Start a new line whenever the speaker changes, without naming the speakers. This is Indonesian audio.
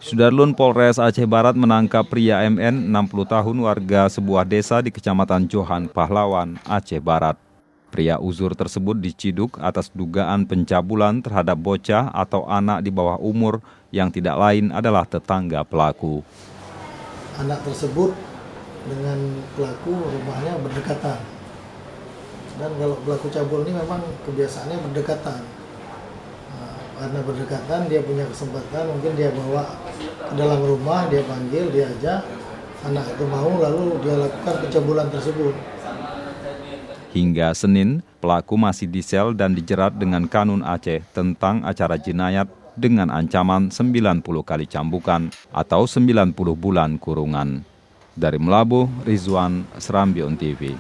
Sudarlun Polres Aceh Barat menangkap pria MN 60 tahun warga sebuah desa di Kecamatan Johan Pahlawan, Aceh Barat. Pria uzur tersebut diciduk atas dugaan pencabulan terhadap bocah atau anak di bawah umur yang tidak lain adalah tetangga pelaku.
Anak tersebut dengan pelaku rumahnya berdekatan. Dan kalau pelaku cabul ini memang kebiasaannya berdekatan. Karena berdekatan dia punya kesempatan, mungkin dia bawa ke dalam rumah, dia panggil, dia ajak, anak itu mau, lalu dia lakukan pencabulan tersebut.
Hingga Senin, pelaku masih disel dan dijerat dengan Kanun Aceh tentang acara jinayat dengan ancaman 90 kali cambukan atau 90 bulan kurungan. Dari Melabuh, Rizwan, Serambion TV.